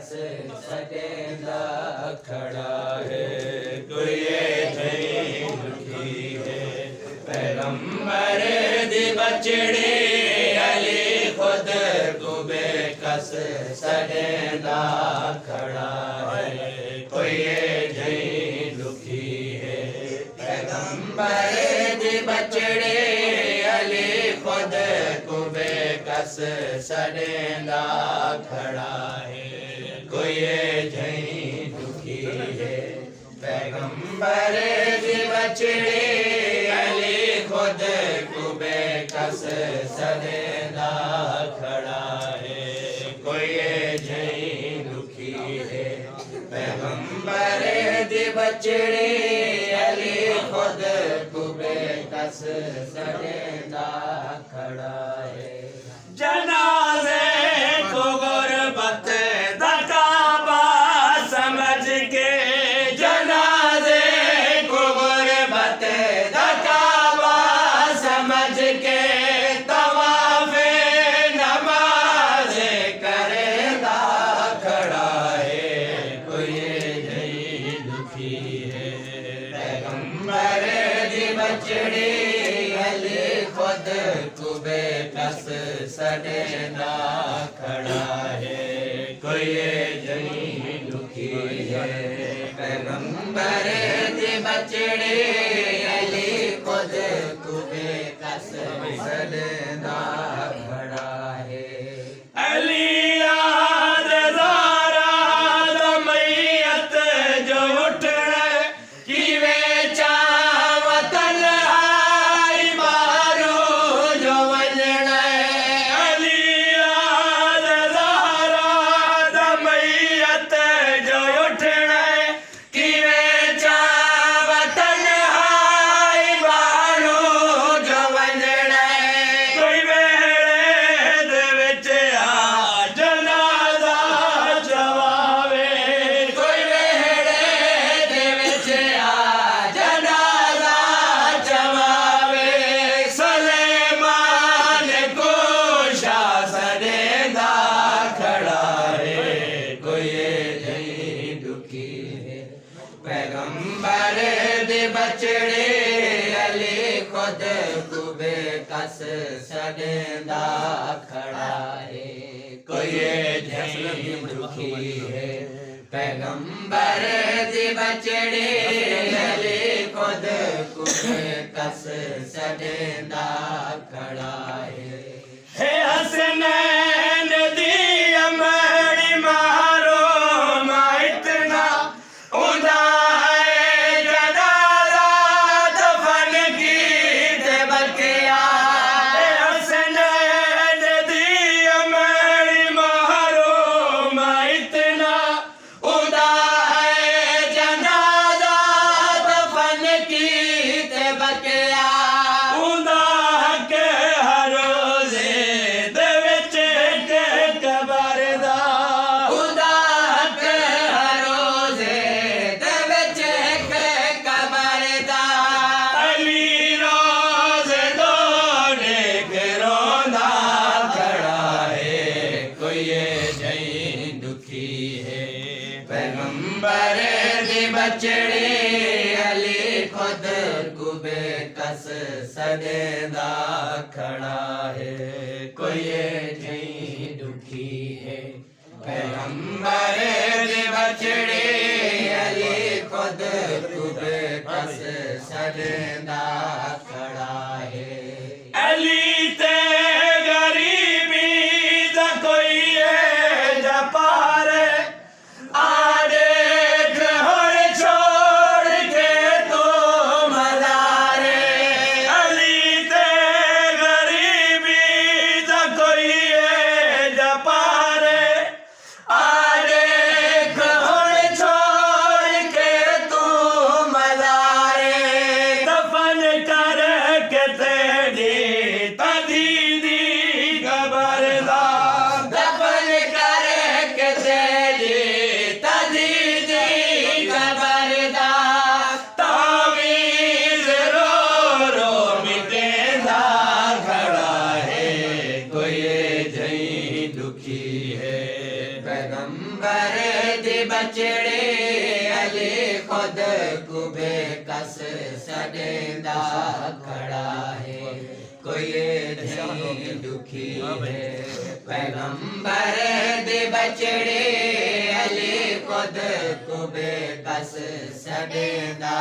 कस सदेंदा खड़ा है। कोई नहीं दुखी है पैगंबर दी बचड़े अली खुद को बेकस सदेंदा खड़ा है। कोई नहीं दुखी है पैगंबर दी बचड़े अली खुद को बेकस सदेंदा खड़ा है। कोई नहीं दुखी है पैगंबर दी बचड़े अली खुद को बेकस सदेंदा खड़ा है। कोई नहीं दुखी है पैगंबर दी बचड़े अली खुद को बेकस सदेंदा खड़ा है। जनाजे को गुरबत दा काबा समझ के, जनाजे को गुरबत दा काबा समझ के तवाफे नमाज़े करेंदा खड़ा है। कोई नहीं दुखी है पैगंबर दी बचड़े अली खुद को बेकस सदेंदा खड़ा है। कोई नहीं दुखी है पैगंबर दी बचड़े अली खुद को बेकस सदेंदा खड़ा है। अली याद ज़ारा दा मैयत जो उठना किवे चावतन आई मारू जो वजना। अली याद ज़ारा दा मैयत जो उठना किवे चावतन आई मारू जो वजना। कोई वेले दे विच आ जनाजा जवावे, कोई वेले दे विच आ जनाजा जवावे। सलेमान को शाह सदेंदा खड़ा है। कोई नहीं दुखी है पैगंबर दे बचड़े अली खुद को बेकस सदेंदा खड़ा है। कोई नहीं दुखी है पैगंबर दे बचड़े अली खुद को बेकस सदेंदा खड़ा है। हे हसनैन दी अमरी मारो मा इतना उदा है जनाजा दफन की ते बकिया। हे हसनैन दी अमरी मारो मा इतना उदा है जनाजा दफन की ते बकिया। उदा के हर रोज़े दे विच एक कबर दा, उदा के हर रोज़े दे विच एक कबर दा। अली रोज़े दोने के रोंदा खड़ा है। कोई नहीं दुखी है पैगंबर दी बचड़े अली खुद को बेकस सदेंदा खड़ा है। कोई नहीं दुखी है पैगंबर दी बचड़े अली खुद को बेकस सदेंदा खड़ा है। अली ते गरीबी दा कोई जपार आड़े घर छोड़ के तो मज़ारे। अली ते गरीबी दा कोई जपार आड़े घर छोड़ के तो मज़ारे। दफन कर पैगंबर दे बचड़े अली खुद को बेकस सदेंदा खड़ा है कोई नहीं दुखी है पैगंबर दे बचड़े अली खुद को बेकस सदेंदा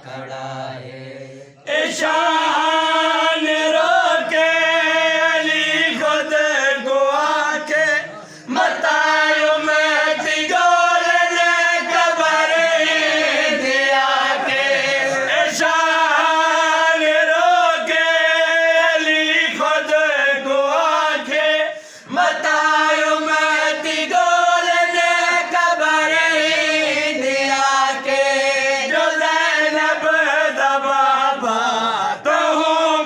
खड़ा है ईशान रोके अली खुद को आके मतायो में तिगोल ने कबर दिया के ईशान रोके अली खुद को आके मतायो में तिगोल ने कबर दिया के जो ज़ैनब दा बाबा तो हूँ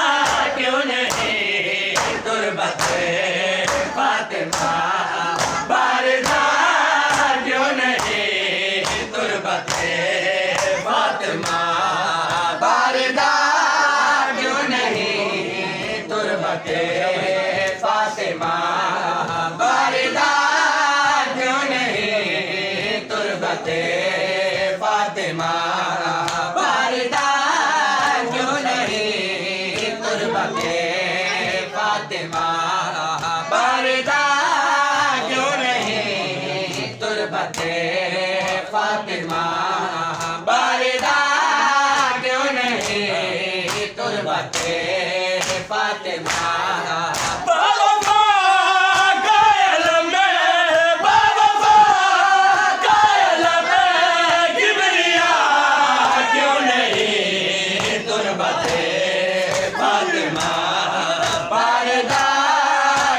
फातिमा बारदा क्यों नहीं तुरबते फातिमा बारदा क्यों नहीं तुरबते फातिमा बारदा क्यों नहीं तुरबते फातिमा बारदा क्यों नहीं तुरबते फातिमा बारदा क्यों नहीं तुरबते फातिमा बाबा कायल में बाबा कायल में किबरिया क्यों नहीं तुरबते फातिमा बारदा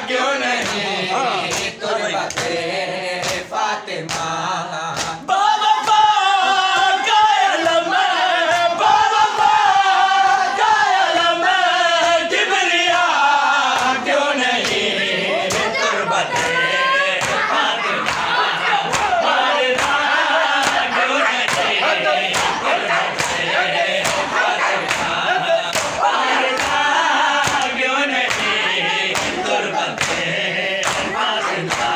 क्यों नहीं तुरबते फातिमा बाबा कायल में बाबा कायल में किबरिया क्यों नहीं तुरबते फातिमा बारदा क्यों नहीं तुरबते फातिमा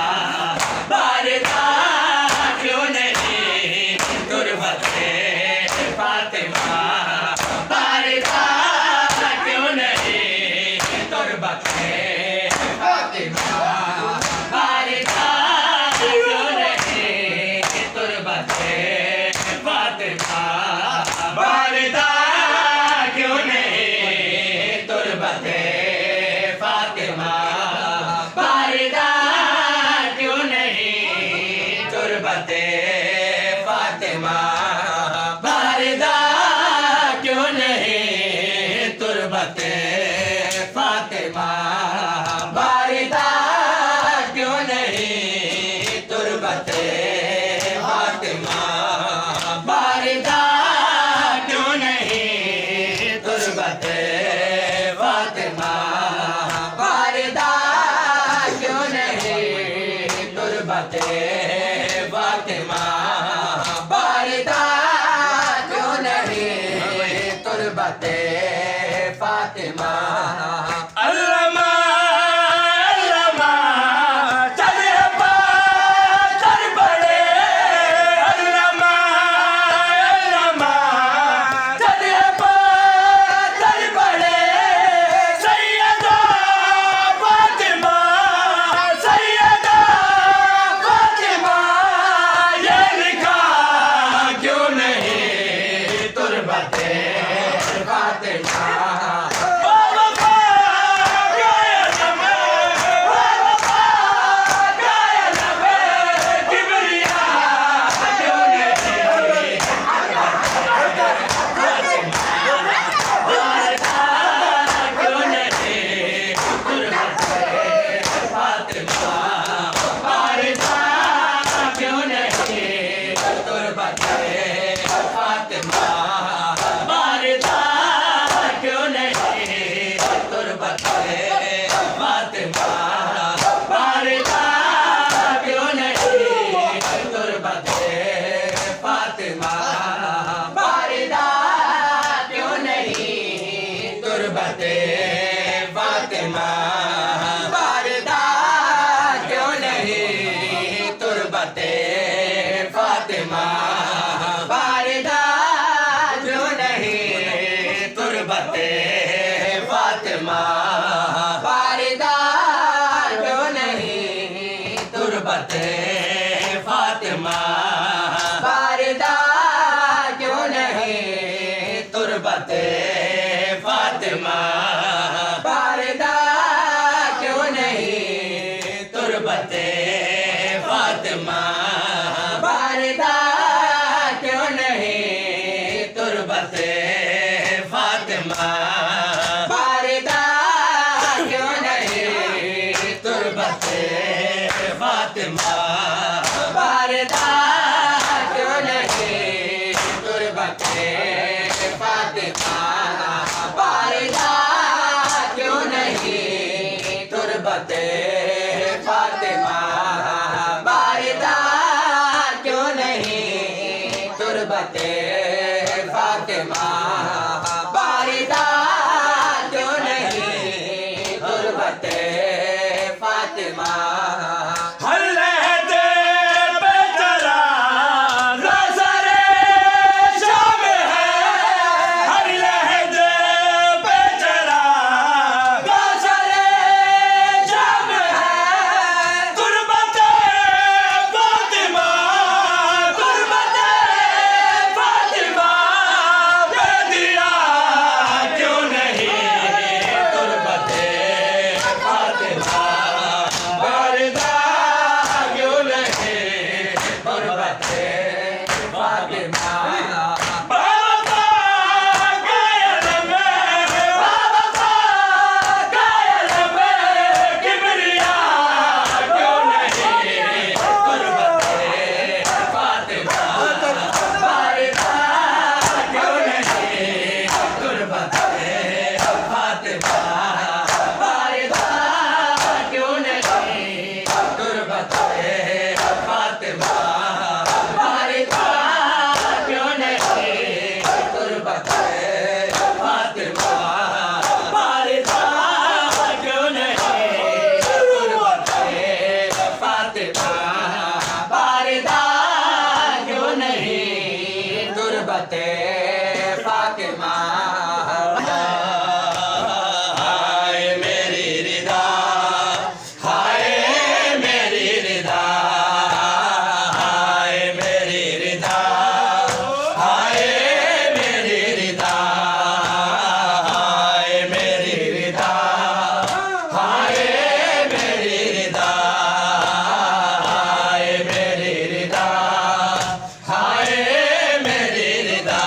बारदा क्यों नहीं तुरबते फातिमा बारदा क्यों नहीं तुरबते फातिमा बारदा क्यों नहीं तुरबते फातिमा बारदा क्यों नहीं तुरबते फातिमा बारदा क्यों नहीं तुरबते फातिमा बारदा क्यों नहीं तुरबते फातिमा बारदा क्यों नहीं तुरबते फातिमा बारदा क्यों नहीं तुरबते फातिमा बारदा क्यों नहीं तुरबते फातिमा बारदा क्यों नहीं तुरबते फातिमा बारदा क्यों नहीं तुरबते फातिमा अल्लामा अल्लामा चले चल पड़े अल्लामा अल्लामा चले चल पड़े सैयदा फातिमा सैयदा फातिमा ये लिखा क्यों नहीं तुरबते फातिमा बाबा कायल में बाबा कायल में किबरिया क्यों नहीं क्यों नहीं तुरबते फातिमा बारदा क्यों नहीं तुरबते फातिमा बारदा क्यों नहीं तुरबते फातिमा बारदा क्यों नहीं तुरबते फातिमा बारदा क्यों नहीं तुरबते फातिमा बारदा क्यों नहीं तुरबते फातिमा बारदा क्यों नहीं तुरबते फातिमा बारदा क्यों नहीं तुरबते फातिमा बारदा क्यों नहीं तुरबते फातिमा बारदा क्यों नहीं तुरबते फातिमा बारदा क्यों नहीं तुरबते फातिमा बारदा क्यों नहीं तुरबते फातिमा बारदा क्यों नहीं तुरबते फातिमा बारदा तुरबते फातिमा बारिदा क्यों नहीं तुरबते फातिमा हर लहदे पे चला रोज़े शाम है हर लहदे पे चला रोज़े शाम है तुरबते फातिमा दे दिया क्यों नहीं तुरबते फातिमा बारिदा क्यों नहीं तुरबते फातिमा बाबा कायल में किबरिया क्यों नहीं तुरबते फातिमा बारिदा क्यों नहीं तुरबते फातिमा बारिदा क्यों नहीं तुरबते फातिमा बारिदा क्यों नहीं तुरबते फातिमा बारिदा क्यों नहीं तुरबते फातिमा बारिदा क्यों नहीं तुरबते फातिमा हाय मेरी रिदा हाय मेरी रिदा हाय मेरी रिदा हाय मेरी रिदा हाय मेरी रिदा हाय मेरी रिदा हाय मेरी रिदा हाय मेरी रिदा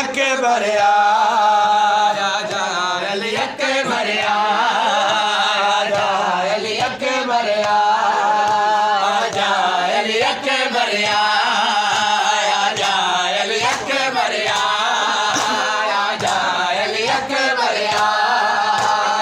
अकबर राजा अली अकबर राजा अली अकबर राजा अली अकबर राजा अली अकबर राजा अली अकबर राजा अली अकबर राजा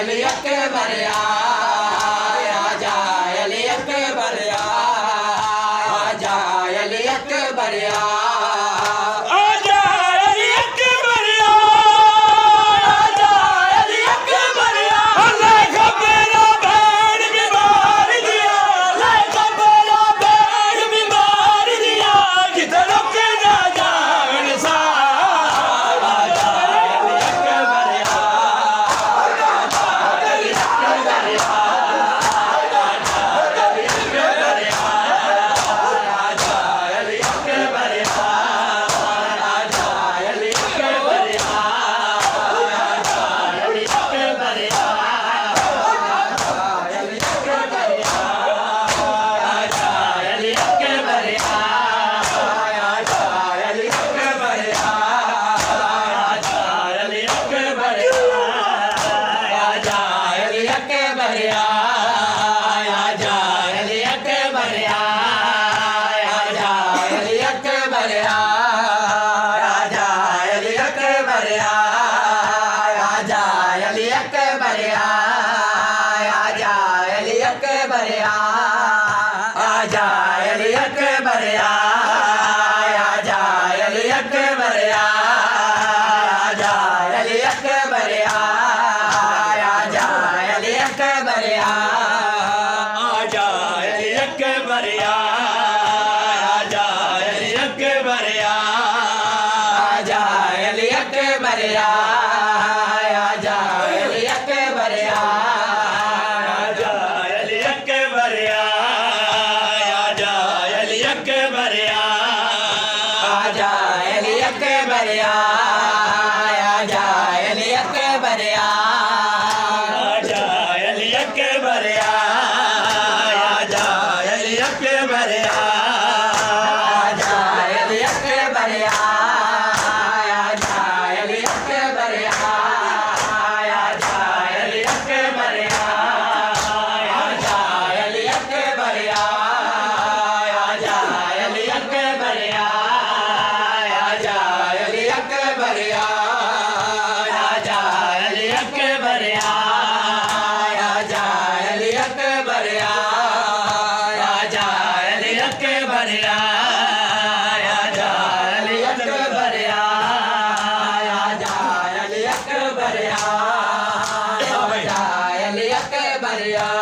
अली अकबर राजा अली अकबर आया